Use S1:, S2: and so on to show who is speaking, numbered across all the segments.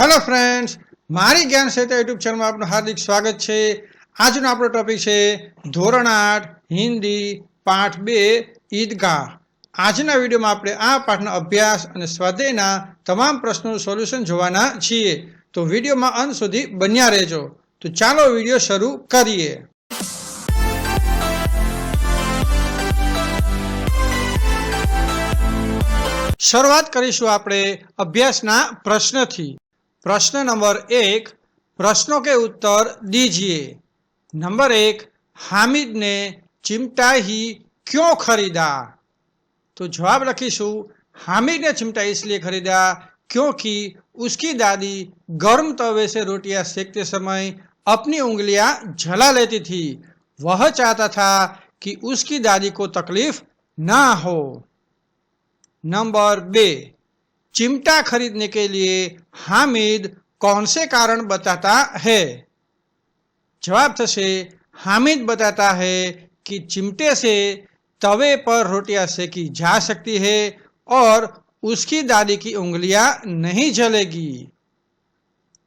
S1: Hello friends, मारी ज्ञान सेतु YouTube channel में आपનું हार्दिक स्वागत है। આજનો આપણો ટોપિક છે ધોરણ 8 હિન્દી પાઠ 2 ઈદગાહ। આજના વિડીયોમાં આપણે આ પાઠનો અભ્યાસ અને સ્વાધ્યાયના તમામ પ્રશ્નોનું સોલ્યુશન જોવાના છીએ, તો વિડીયોમાં અંત સુધી બન્યા રહેજો। તો ચાલો વિડીયો શરૂ કરીએ। શરૂઆત કરીશું આપણે અભ્યાસના પ્રશ્નથી। प्रश्न नंबर 1, प्रश्नों के उत्तर दीजिए। नंबर 1, हामिद ने चिमटा ही क्यों खरीदा? तो जवाब लखीशु, हामिद ने चिमटा इसलिए खरीदा क्योंकि उसकी दादी गर्म तवे से रोटियां सेकते समय अपनी उंगलियां जला लेती थी। वह चाहता था कि उसकी दादी को तकलीफ ना हो। नंबर 2, चिमटा खरीदने के लिए हामिद कौन से कारण बताता है? जवाब थशे, हामिद बताता है कि चिमटे से तवे पर रोटियां सेकी जा सकती है और उसकी दादी की उंगलियां नहीं जलेगी।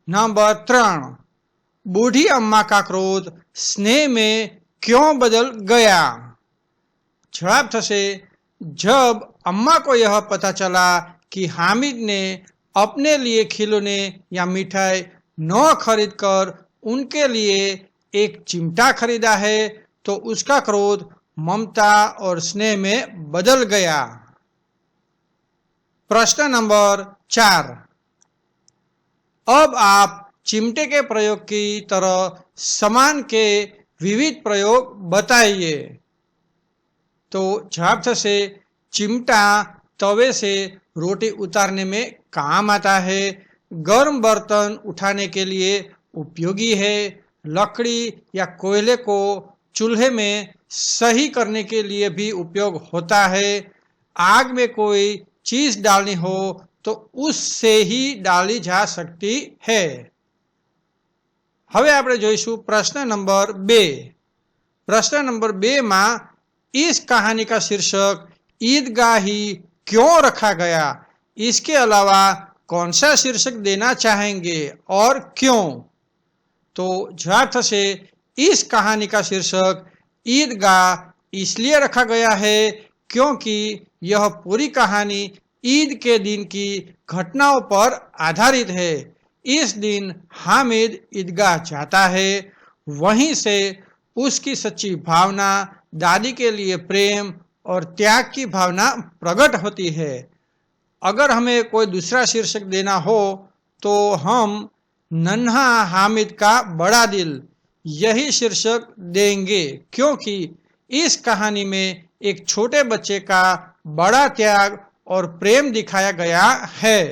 S1: नंबर 3, बूढ़ी अम्मा का क्रोध स्नेह में क्यों बदल गया? जवाब थशे, जब अम्मा को यह पता चला कि हामिद ने अपने लिए खिलौने या मिठाई न खरीदकर उनके लिए एक चिमटा खरीदा है, तो उसका क्रोध ममता और स्नेह में बदल गया। प्रश्न नंबर 4, अब आप चिमटे के प्रयोग की तरह समान के विविध प्रयोग बताइए। तो जवाब थशे, चिमटा तवे से रोटी उतारने में काम आता है, गर्म बर्तन उठाने के लिए उपयोगी है, लकड़ी या कोयले को चूल्हे में सही करने के लिए भी उपयोग होता है, आग में कोई चीज डालनी हो तो उससे ही डाली जा सकती है। હવે આપણે જોઈશું પ્રશ્ન નંબર 2। પ્રશ્ન નંબર 2 માં इस कहानी का शीर्षक ईदगाही क्यों रखा गया, इसके अलावा कौन सा शीर्षक देना चाहेंगे और क्यों? तो जवाब थशे, इस कहानी का शीर्षक ईदगाह इसलिए रखा गया है क्योंकि यह पूरी कहानी ईद के दिन की घटनाओं पर आधारित है। इस दिन हामिद ईदगाह जाता है, वहीं से उसकी सच्ची भावना, दादी के लिए प्रेम और त्याग की भावना प्रकट होती है। अगर हमें कोई दूसरा शीर्षक देना हो तो हम नन्हा हामिद का बड़ा दिल यही शीर्षक देंगे, क्योंकि इस कहानी में एक छोटे बच्चे का बड़ा त्याग और प्रेम दिखाया गया है।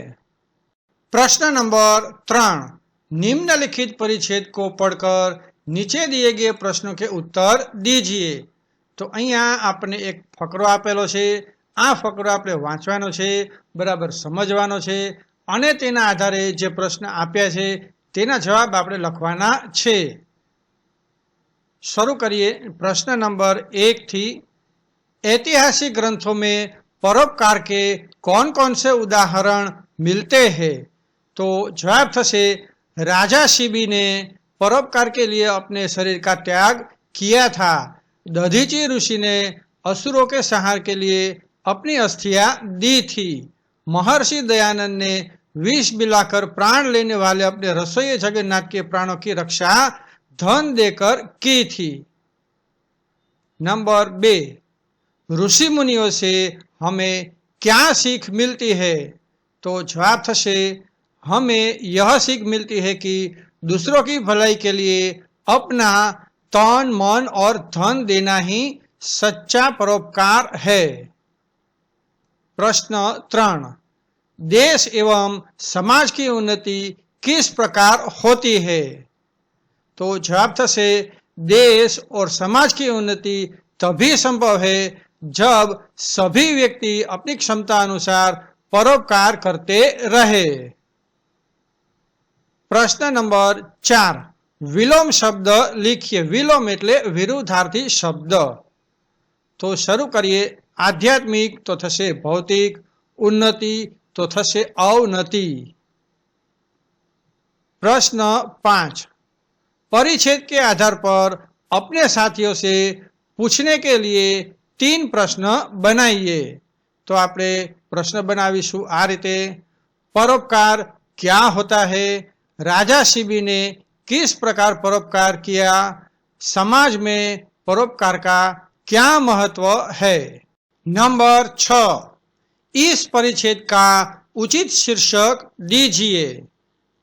S1: प्रश्न नंबर 3, निम्नलिखित परिच्छेद को पढ़कर नीचे दिए गए प्रश्नों के उत्तर दीजिए। तो अहींया आपने एक फकरो आपेलो छे, आ फकरो आपणे वांचवानो छे, बराबर समजवानो छे અને તેના આધારે જે પ્રશ્ન આપ્યા છે તેના જવાબ આપણે લખવાના છે। શરૂ કરીએ પ્રશ્ન નંબર 1 थी। ऐतिहासिक ग्रंथों में परोपकार के कौन कौन से उदाहरण मिलते हैं? तो जवाब थशे, राजा शिबी ने परोपकार के लिए अपने शरीर का त्याग किया था। दधीची ऋषि ने असुरों के संहार के लिए अपनी अस्थियां दी थी। महर्षि दयानंद ने विष पिलाकर प्राण लेने वाले अपने रसोई जगन्नाथ के प्राणों की रक्षा धन देकर की थी। नंबर 2, ऋषि मुनियों से हमें क्या सीख मिलती है? तो जवाब थशे, हमें यह सीख मिलती है कि दूसरों की भलाई के लिए अपना तन, मन और धन देना ही सच्चा परोपकार है। प्रश्न 3, देश एवं समाज की उन्नति किस प्रकार होती है? तो जवाब थशे, देश और समाज की उन्नति तभी संभव है जब सभी व्यक्ति अपनी क्षमता अनुसार परोपकार करते रहे। प्रश्न नंबर 4, विलोम शब्द लिखिए। विलोम एटले विरुद्धार्थी शब्द। तो शुरू करिए। आध्यात्मिक तो थशे भौतिक, उन्नति तो थशे अवनति। प्रश्न 5, परिच्छेद के आधार पर अपने साथियों से पूछने के लिए 3 प्रश्न बनाइए। तो આપણે પ્રશ્ન બનાવીશું આ રીતે, परोपकार क्या होता है, राजा शिबी ने किस प्रकार परोपकार किया, समाज में परोपकार का क्या महत्व है। नंबर 6, इस परिच्छेद का उचित शीर्षक दीजिए।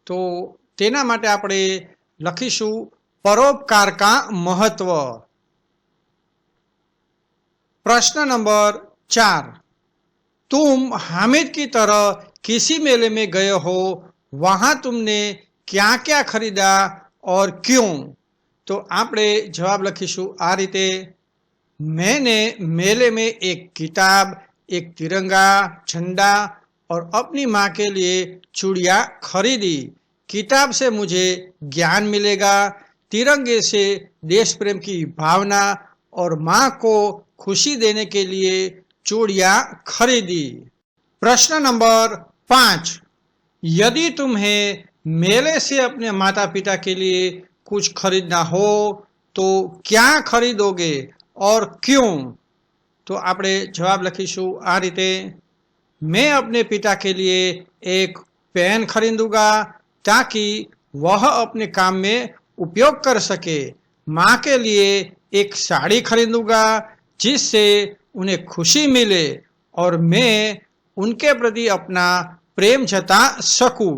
S1: तो तेना माटे આપણે લખીશું परोपकार का महत्व। प्रश्न नंबर 4, तुम हामिद की तरह किसी मेले में गए हो, वहां तुमने क्या क्या खरीदा और क्यों। तो આપણે જવાબ લખીશું આ રીતે, मैंने मेले में एक किताब, एक तिरंगा झंडा और अपनी माँ के लिए चूड़ियाँ खरीदी। किताब से मुझे ज्ञान मिलेगा, तिरंगे से देश प्रेम की भावना और माँ को खुशी देने के लिए चूड़ियाँ खरीदी। प्रश्न नंबर 5, यदि तुम्हें मेले से अपने माता पिता के लिए कुछ खरीदना हो तो क्या खरीदोगे और क्यों। तो આપણે જવાબ લખીશું આ રીતે, मैं अपने पिता के लिए एक पेन खरीदूंगा ताकि वह अपने काम में उपयोग कर सके, माँ के लिए एक साड़ी खरीदूंगा जिससे उन्हें खुशी मिले और मैं उनके प्रति अपना प्रेम जता सकूं।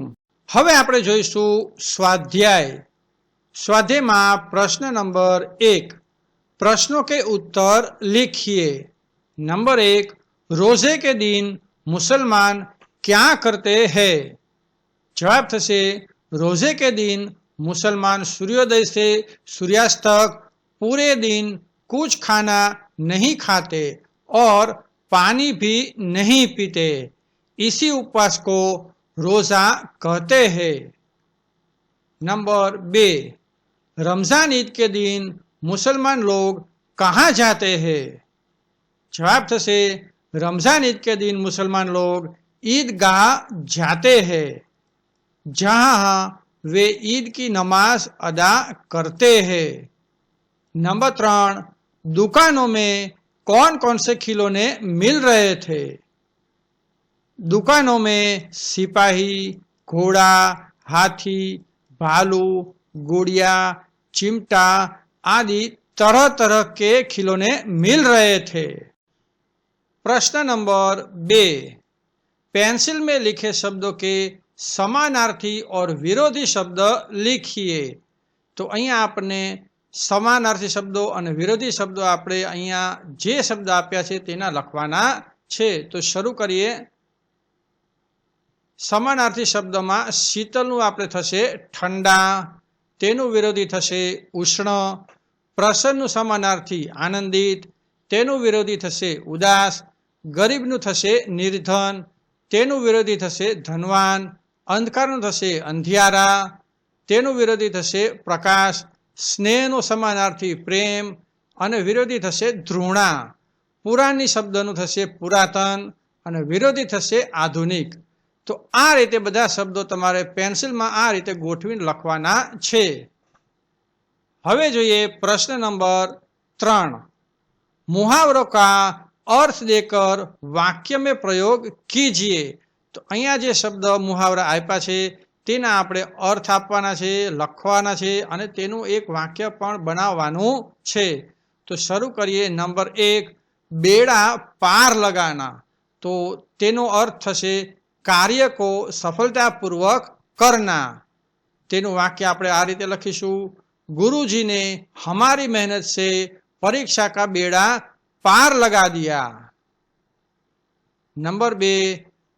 S1: હવે આપણે જોઈશું સ્વાધ્યાય। स्वाध्यायમાં प्रश्न नंबर 1, प्रश्नों के उत्तर लिखिए। नंबर 1, रोजे के दिन मुसलमान क्या करते हैं। जवाब थशे, रोजे के दिन मुसलमान सूर्योदय से सूर्यास्त तक पूरे दिन कुछ खाना नहीं खाते और पानी भी नहीं पीते। इसी उपवास को रोजा कहते हैं। नंबर 2, रमजान ईद के दिन मुसलमान लोग कहाँ जाते हैं। जवाब थशे, रमजान ईद के दिन मुसलमान लोग ईदगाह जाते हैं जहाँ वे ईद की नमाज अदा करते हैं। नंबर 3, दुकानों में कौन कौन से खिलौने मिल रहे थे। दुकानों में सिपाही, घोड़ा, हाथी, भालू, गुड़िया, चिमटा आदि तरह तरह के खिलौने मिल रहे थे। प्रश्न नंबर 2, पेंसिल में लिखे शब्दों के समानार्थी और विरोधी शब्द लिखिए। तो अहींया आपने समानार्थी शब्दों और विरोधी शब्दों આપણે अहींया जे शब्द आप्या छे तेना लखवाना छे। तो शुरू करिए। समानार्थी शब्दों में शीतलनु आपणे थशे ठंडा, तेनु विरोधी थशे उष्ण। प्रसन्ननु समानार्थी आनंदित, तेनु विरोधी थशे उदास। गरीबनु थशे निर्धन, तेनु विरोधी थशे धनवान। अंधकारनु थशे अंधियारा, तेनु विरोधी थशे प्रकाश। स्नेहनु समानार्थी प्रेम अने विरोधी थशे घृणा। पुरानी शब्दनु थशे पुरातन अने विरोधी थशे आधुनिक। तो आ रीते बधा शब्दों तमारे पेन्सिल में आ रीते गोठवीने लखवाना छे। हवे जोईए प्रश्न नंबर 3, मुहावरों का अर्थ देकर वाक्य में प्रयोग कीजिए। तो अहींया जे शब्द मुहावरा आप्या छे तेना आपणे अर्थ आपवाना छे, लखवाना छे अने तेनुं एक वाक्य पण बनाववानुं छे। तो शुरू करिए। नंबर 1, बेड़ा पार लगाना। तो तेनो अर्थ थशे कार्य को सफलतापूर्वक करना। तेनुं वाक्य आपणे आ रीते लखीशुं, गुरुजी ने हमारी मेहनत से परीक्षा का बेड़ा पार लगा दिया। नंबर 2,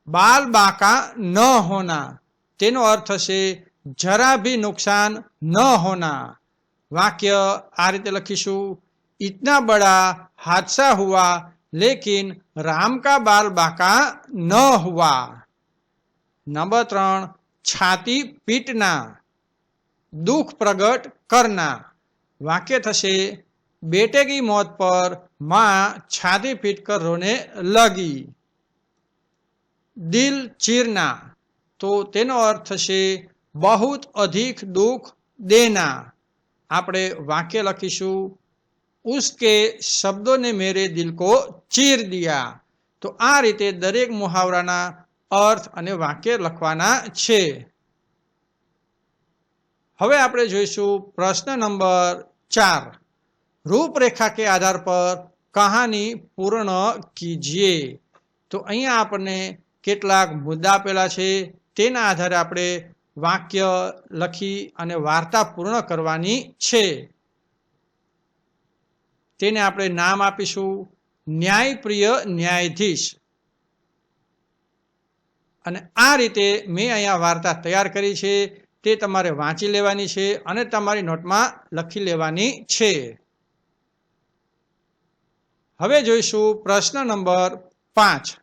S1: बाल बाका न होना। तेनो अर्थ छे जरा भी नुकसान न होना। वाक्य आ रीते लखीशुं, इतना बड़ा हादसा हुआ लेकिन राम का बाल बाका न हुआ। नंबर 3, छाती पीटना, दुख प्रकट करना। वाक्य थशे, बेटे की मौत पर माँ छाती पीटकर रोने लगी। दिल चीरना। तो तेनो अर्थ थशे बहुत अधिक दुख देना। આપણે વાક્ય લખીશું उसके शब्दों ने मेरे दिल को चीर दिया। तो आ रीते दरेक मुहावराना अर्थ अने वाक्य लखवाना छे। हवे आपणे जोईशुं प्रश्न नंबर 4। रूपरेखा के आधार पर कहानी पूर्ण कीजिए। तो अहींया आपणे केटलाक मुद्दा आपेला छे तेना आधारे आपणे वाक्य लखी अने वार्ता पूर्ण करवानी छे। तेने आपणे नाम आपीशुं न्यायप्रिय न्यायाधीश। अने आ रीते मैं अहींया वार्ता तैयार करी छे ते तमारे वांची लेवानी छे अने तमारी नोटमां लखी लेवानी छे। हवे जोईशुं प्रश्न नंबर 5।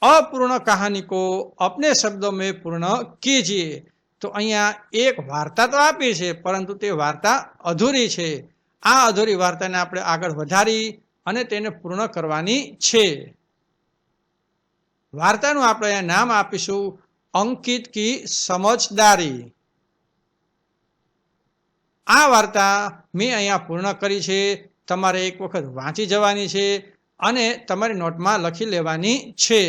S1: अपूर्ण कहानी को अपने शब्दों में पूर्ण कीजिए। तो अहींया एक वार्ता तो आपी छे परंतु ते वार्ता अधूरी छे। आ अधूरी वार्ताने आपणे आगळ वधारी अने तेने पूर्ण करवानी छे। वार्तानुं आपणे अहींया नाम आपीशुं अंकित की समझदारी। आ वार्ता मैं अहींया पूर्ण करी छे। तमारे एक वखत वांची जवानी छे अने तमारी नोटमां लखी लेवानी छे।